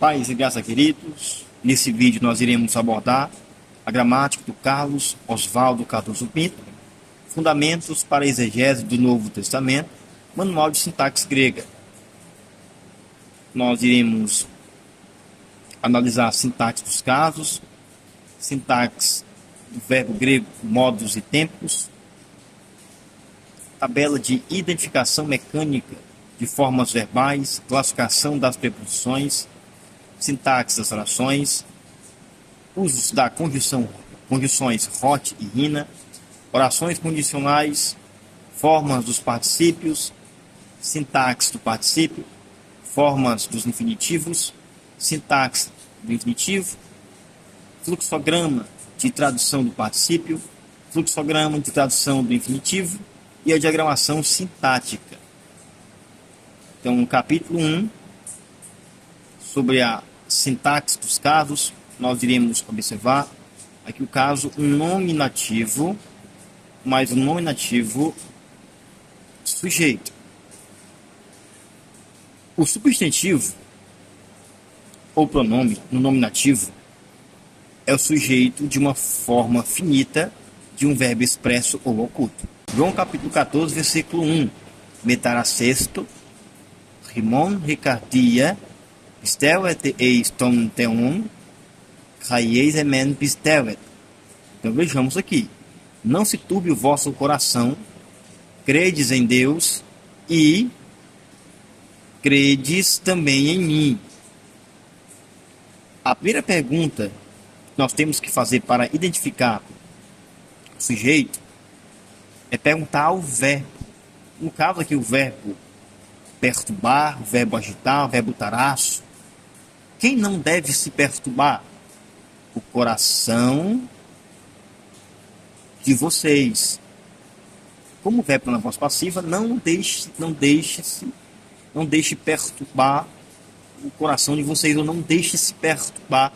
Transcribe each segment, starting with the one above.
Paz e graça, queridos. Nesse vídeo nós iremos abordar a gramática do Carlos Oswaldo Cardoso Pinto, fundamentos para a exegese do Novo Testamento, manual de sintaxe grega. Nós iremos analisar a sintaxe dos casos, sintaxe do verbo grego modos e tempos, tabela de identificação mecânica de formas verbais, classificação das preposições, sintaxe das orações, usos da conjunções hot e rina, orações condicionais, formas dos particípios, sintaxe do particípio, formas dos infinitivos, sintaxe do infinitivo, fluxograma de tradução do particípio, fluxograma de tradução do infinitivo e a diagramação sintática. Então, no capítulo 1, sobre a sintaxe dos casos, nós iremos observar aqui o caso nominativo, mais um nominativo sujeito. O substantivo ou pronome no nominativo é o sujeito de uma forma finita de um verbo expresso ou oculto. João capítulo 14, versículo 1. Metaracesto, rimon ricardia, pistevet eiston teon, raies emen pistevet. Então vejamos aqui. Não se turbe o vosso coração, credes em Deus e credes também em mim. A primeira pergunta que nós temos que fazer para identificar o sujeito é perguntar ao verbo. No caso aqui, o verbo perturbar, o verbo agitar, o verbo taraço. Quem não deve se perturbar? O coração de vocês. Como verbo na voz passiva, não deixe perturbar o coração de vocês, ou não deixe se perturbar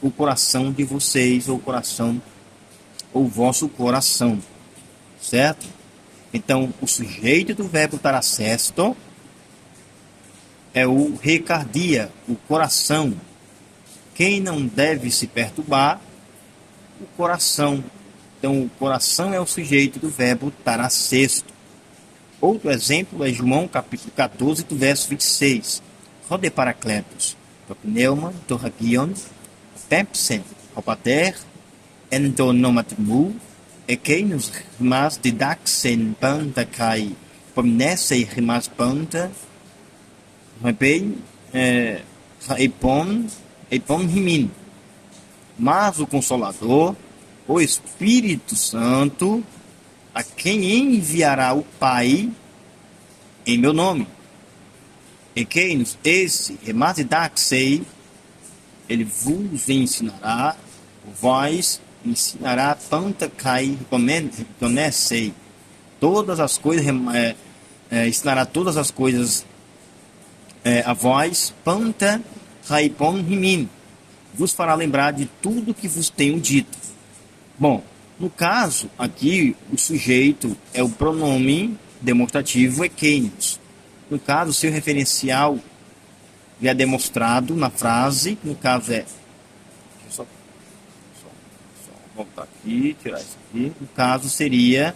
o coração de vocês, ou o coração, ou o vosso coração, certo? Então, o sujeito do verbo taracesto é o recardia, o coração. Quem não deve se perturbar? O coração. Então, o coração é o sujeito do verbo taracesto. Outro exemplo é João capítulo 14, do verso 26. Rode paracletos, pneuma, torragion, pempsen, hopater, endonomatmu, ekeinos rimas didaxen panta kai, pomnesei rimas panta, repei, epon rimin. Mas o Consolador, o Espírito Santo, a quem enviará o Pai em meu nome. E quem esse rematidaxei, ele vos ensinará, vós ensinará tanta cai conhecei todas as coisas, ensinará todas as coisas a vós, panta raipon rimim, vos fará lembrar de tudo que vos tenho dito. Bom, no caso aqui, o sujeito é o pronome demonstrativo ekeinos. No caso, seu referencial já é demonstrado na frase. No caso é... Deixa eu só voltar aqui, tirar isso aqui. No caso seria...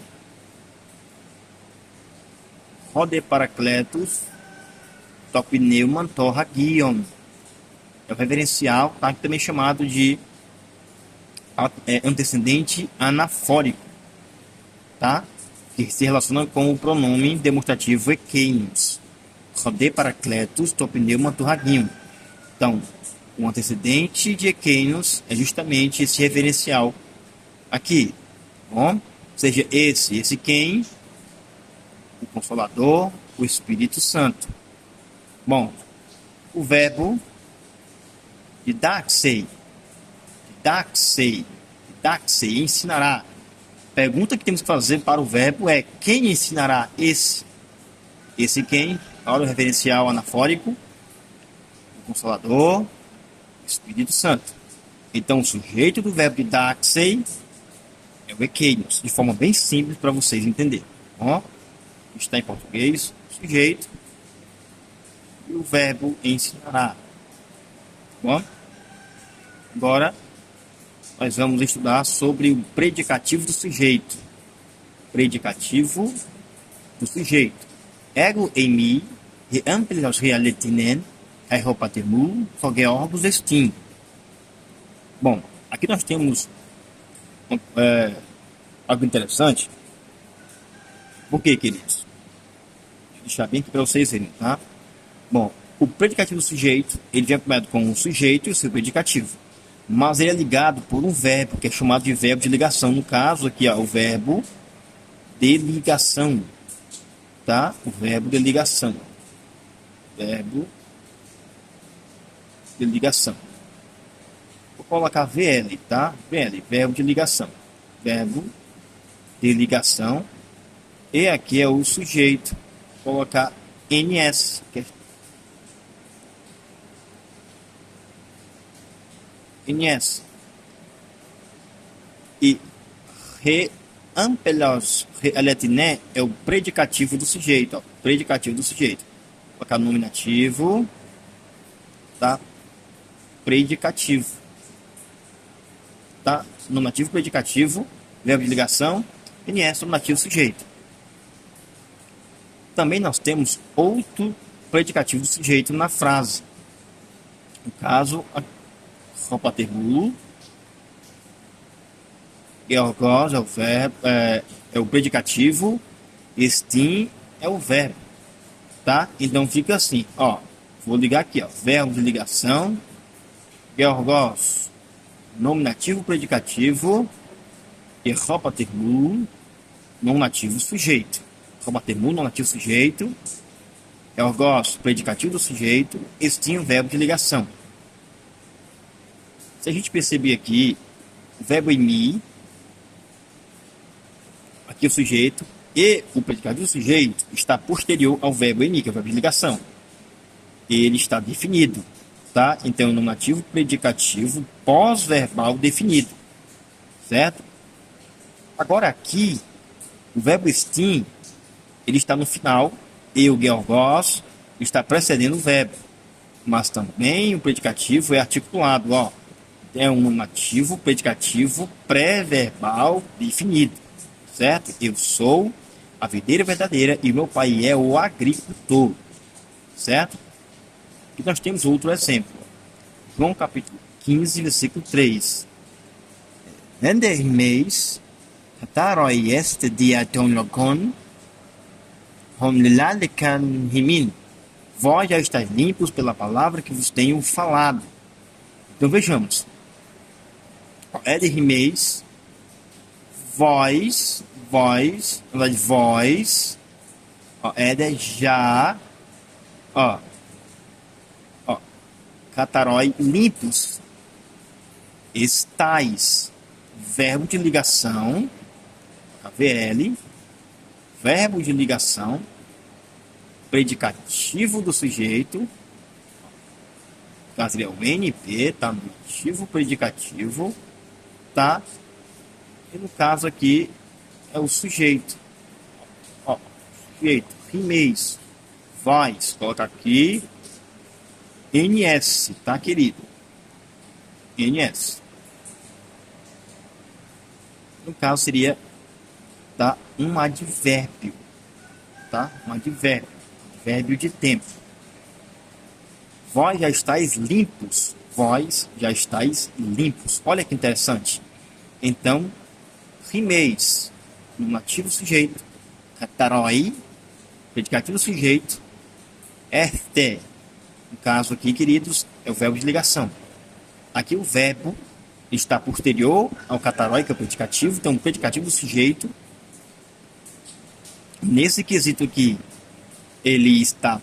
Rode paracletos, topneuman torragion. É o referencial, tá? Também chamado de antecedente anafórico, tá? Que se relaciona com o pronome demonstrativo ekeinos. Rode paracletos, topneuma torragion. Então, o antecedente de ekeinos é justamente esse referencial aqui, bom? Ou seja, esse quem? O Consolador, o Espírito Santo. Bom, o verbo didaxei, ensinará. Pergunta que temos que fazer para o verbo é: quem ensinará esse? Esse quem? Olha o referencial anafórico, o Consolador, o Espírito Santo. Então, o sujeito do verbo didaxei é o ekeinos, de forma bem simples para vocês entenderem. Ó, está em português, sujeito e o verbo ensinará. Bom, agora nós vamos estudar sobre o predicativo do sujeito. Predicativo do sujeito. Ego eimi, reamplios realitinen, aeropatemu, fogeorbus estim. Bom, aqui nós temos algo interessante. Por quê, queridos? Vou deixar bem aqui para vocês verem, tá? Bom, o predicativo do sujeito, ele vem acompanhado com o sujeito e o seu predicativo. Mas ele é ligado por um verbo, que é chamado de verbo de ligação. No caso aqui, ó, o verbo de ligação, tá? O verbo de ligação. Verbo de ligação. Vou colocar VL, tá? VL, verbo de ligação. Verbo de ligação. E aqui é o sujeito. Vou colocar NS, que é NS. E reampelos realitine é o predicativo do sujeito, ó, predicativo do sujeito. Vou colocar nominativo, tá? Predicativo, tá? Nominativo, predicativo, verbo de ligação, NS, nominativo, sujeito. Também nós temos outro predicativo do sujeito na frase. No caso, Ropatermu, Georgos é o verbo, é o predicativo, estim é o verbo, tá? Então fica assim, ó, vou ligar aqui, ó, verbo de ligação, Georgos, nominativo predicativo, e Ropatermu, nominativo sujeito. Ropatermu, nominativo sujeito, Georgos, predicativo do sujeito, estim o verbo de ligação. Se a gente perceber aqui, o verbo emi, aqui o sujeito, e o predicativo do sujeito está posterior ao verbo emi, que é o verbo de ligação. Ele está definido, tá? Então, o nominativo predicativo pós-verbal definido, certo? Agora aqui, o verbo estim, ele está no final, e o Georgos está precedendo o verbo. Mas também o predicativo é articulado, ó. É um nominativo predicativo pré-verbal definido, certo? Eu sou a videira verdadeira e meu pai é o agricultor, certo? E nós temos outro exemplo. João capítulo 15, versículo 3. Endermeis, taroi est diaton logon, homlilalican himin. Vós já estáis limpos pela palavra que vos tenho falado. Então vejamos. Endermeis, vós, na verdade, vós, ó, Éder já, ó, catarói, limpos, estais, verbo de ligação, VL, verbo de ligação, predicativo do sujeito, caso é o NP, tá, nominativo predicativo, tá, e no caso aqui é o sujeito, ó, sujeito, rimeis, vais, coloca aqui, NS, tá, querido? NS. No caso seria, tá, um advérbio, tá? Um advérbio, advérbio de tempo. Vós já estáis limpos, vós já estáis limpos. Olha que interessante. Então, rimeis, nominativo sujeito, cataroi, predicativo sujeito, erte. No caso aqui, queridos, é o verbo de ligação. Aqui o verbo está posterior ao cataroi, que é o predicativo. Então, o predicativo do sujeito, nesse quesito aqui, ele está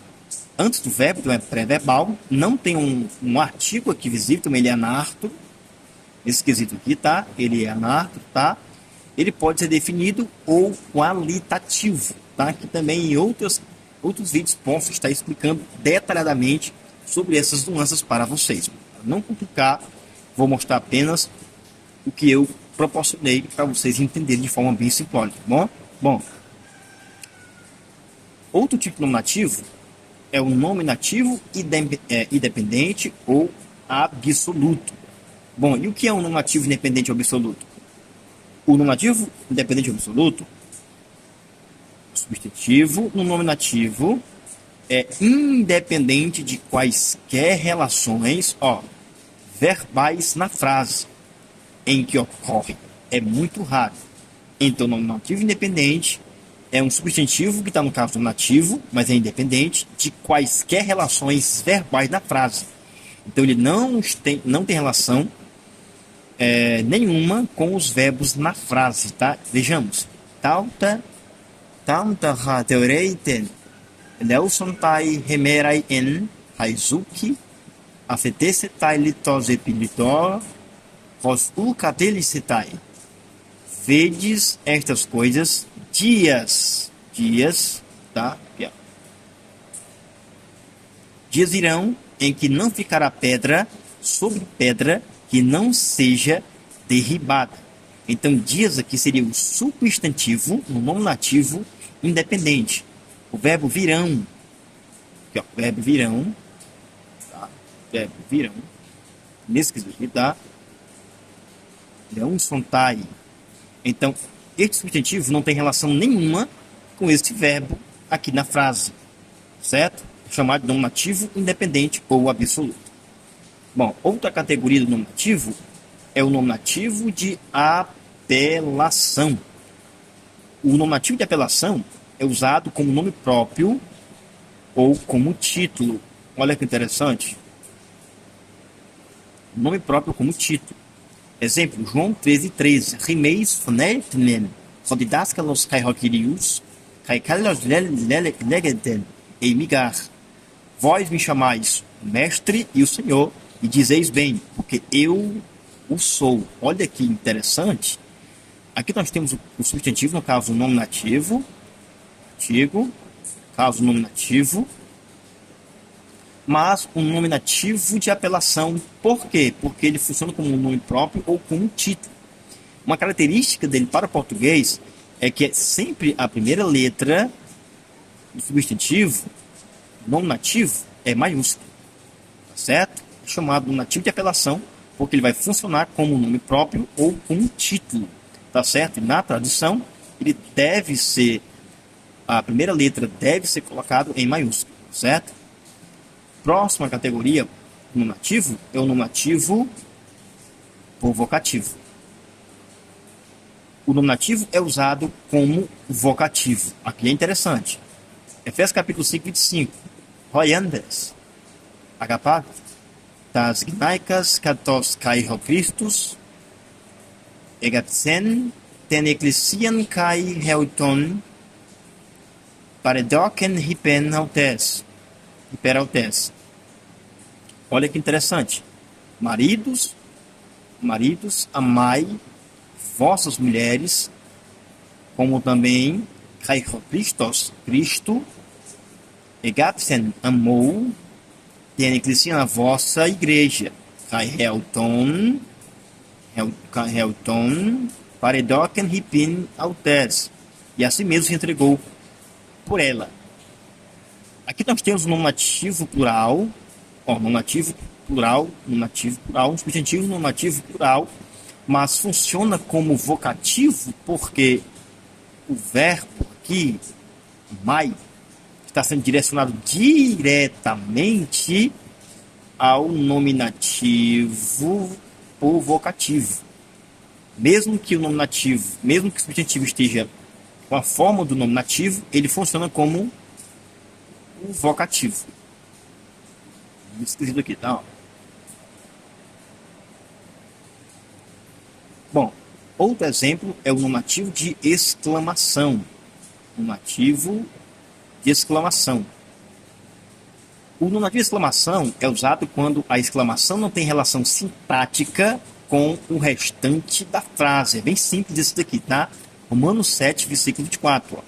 antes do verbo, então é pré-verbal. Não tem um artigo aqui visível, também ele é anarto. Esse quesito aqui, tá? Ele é anarto, tá? Ele pode ser definido ou qualitativo, tá? Que também em outros vídeos posso estar explicando detalhadamente sobre essas nuances para vocês. Para não complicar, vou mostrar apenas o que eu proporcionei para vocês entenderem de forma bem simplória, tá bom? Bom, outro tipo de nominativo é o nominativo independente ou absoluto. Bom, e o que é um nominativo independente ou absoluto? O nominativo independente ou absoluto, o substantivo no nominativo é independente de quaisquer relações, verbais na frase em que ocorre. É muito raro. Então, o nominativo independente é um substantivo que está no caso do nominativo, mas é independente de quaisquer relações verbais na frase. Então, ele não tem relação nenhuma com os verbos na frase, tá? Vejamos. Tauta, tauta ha teoreiten, Nelson tai remerai en, haizuki, afetesetai litose pilitor, vos ulcatelicitai. Vedes estas coisas dias, tá? Dias irão em que não ficará pedra sobre pedra que não seja derribada. Então, dias aqui seria o substantivo no nominativo independente. O verbo virão, aqui, verbo virão, tá? Verbo virão, nesse quesito aqui, tá? Leão sontai. Então, este substantivo não tem relação nenhuma com este verbo aqui na frase, certo? Chamado de nominativo independente ou absoluto. Bom, outra categoria do nominativo é o nominativo de apelação. O nominativo de apelação é usado como nome próprio ou como título. Olha que interessante. Nome próprio como título. Exemplo, João 13:13. Rimeis fonetnen, sodidaskalos kai hokirius, kai kalos legeten, emigar. Vós me chamais o mestre e o senhor, e dizeis bem, porque eu o sou. Olha que interessante. Aqui nós temos o substantivo, no caso, o nominativo, artigo, caso nominativo, mas um nominativo de apelação. Por quê? Porque ele funciona como um nome próprio ou como um título. Uma característica dele para o português é que é sempre a primeira letra do substantivo nominativo é maiúsculo, tá certo? É chamado nominativo de apelação porque ele vai funcionar como um nome próprio ou como um título, tá certo? E na tradução, ele deve ser, a primeira letra deve ser colocada em maiúsculo, certo? Próxima categoria do nominativo é o nominativo por vocativo. O nominativo é usado como vocativo. Aqui é interessante. Efésios capítulo 5, 25. Roiandes, agapá, tas gnaicas, katos kai Christus, egatsen, ten ecclesian kai heuton, paredoken hipen autes. Hiperautes. Olha que interessante. Maridos, amai vossas mulheres, como também Cristo, Egapsen amou, tem eclesia na vossa igreja. Helton, paredoken hipin autes. E assim mesmo se entregou por ela. Aqui nós temos o nominativo plural, nominativo plural, um substantivo nominativo plural, mas funciona como vocativo porque o verbo aqui, mai, está sendo direcionado diretamente ao nominativo ou vocativo. Mesmo que o substantivo esteja com a forma do nominativo, ele funciona como o vocativo. Esquisito aqui, tá? Bom, outro exemplo é o nominativo de exclamação. Nominativo de exclamação. O nominativo de exclamação é usado quando a exclamação não tem relação sintática com o restante da frase. É bem simples isso daqui, tá? Romanos 7, versículo 24. Ó.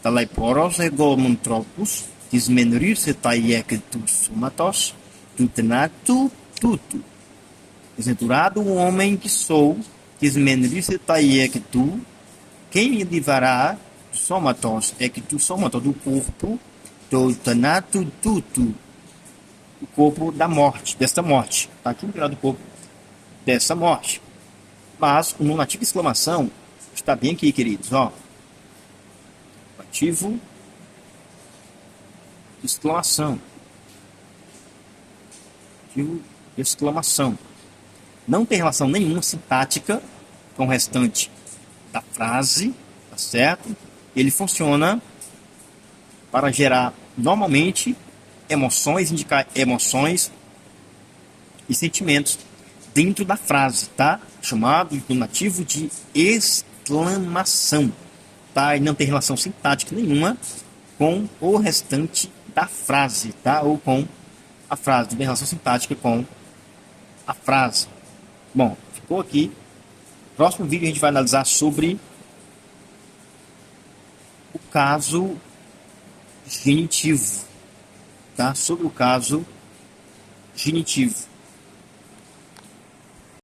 Talaiporos egomantropos, dismenrir-se taieketus sumatos, tutenatu tutu. Desventurado o homem que sou, dismenrir-se taieketu, quem me livrará do somatos, é que tu somatos do corpo, tutenatu tutu. o corpo da morte, desta morte. Está aqui no final do corpo dessa morte. Mas o nonativo de exclamação está bem aqui, queridos. Ó. Ativo de exclamação. Ativo de exclamação. Não tem relação nenhuma sintática com o restante da frase, tá certo? Ele funciona para gerar, normalmente, emoções, indicar emoções e sentimentos dentro da frase, tá? Chamado de donativo de exclamação, tá? E não tem relação sintática nenhuma com o restante da frase, tá? Ou com a frase, não tem relação sintática com a frase. Bom, ficou aqui. Próximo vídeo a gente vai analisar sobre o caso genitivo, tá? Sobre o caso genitivo.